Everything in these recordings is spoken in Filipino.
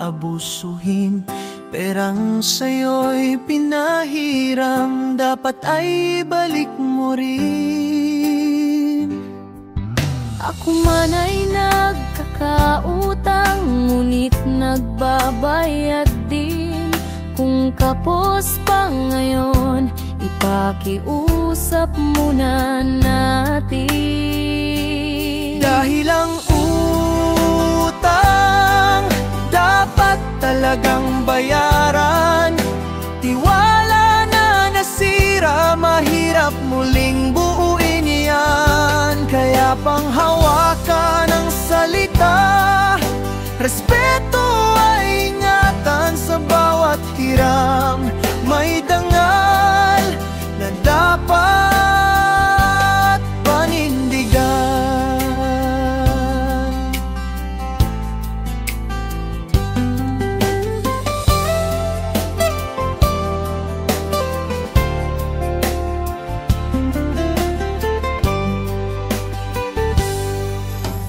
aabusuhin. Perang sa'yo'y pinahiram, dapat ay balik mo rin. Ako man ay nagkakautang, ngunit nagbabayad din. Kung kapos pa ngayon, ipakiusap muna natin. Dahil ang utang dapat talagang bayaran. Tiwala na nasira, mahirap muling buuin yan. Kaya panghawakan ng salita, respeto ay ingatan sa bawat hiram. May dangal na dapat panindigan.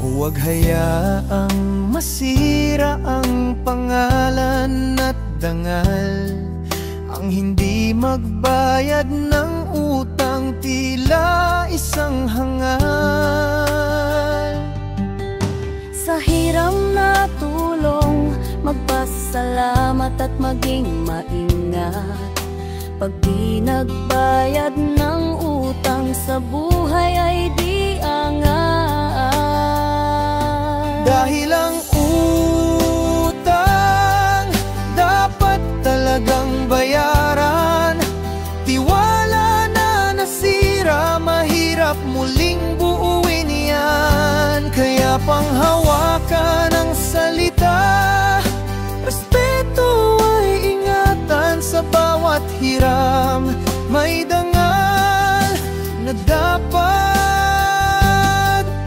Huwag hayaang masira ang pangalan at dangal. Ang hindi magbayad ng utang tila isang hangal. Sa hiram na tulong, magpasalamat at maging maingat. Pag di nagbayad ng utang, sa buhay ay di angat. Dahil ang utang dapat talagang bayaran. Tiwala na nasira, mahirap muling buuin yan. Kaya panghawakan ng salita, respeto ay ingatan sa bawat hiram. May dangal na dapat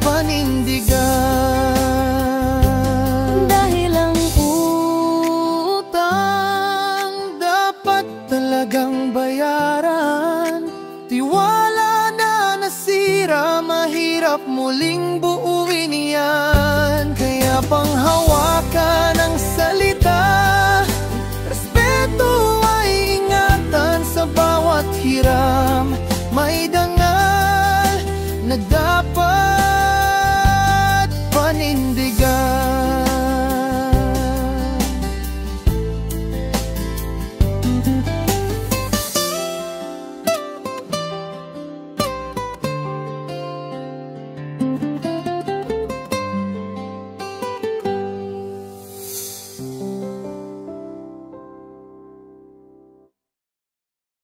panindigan. Dahil ang utang dapat talagang bayaran. Tiwala na nasira, mahirap muling buuin yan. Kaya panghawakan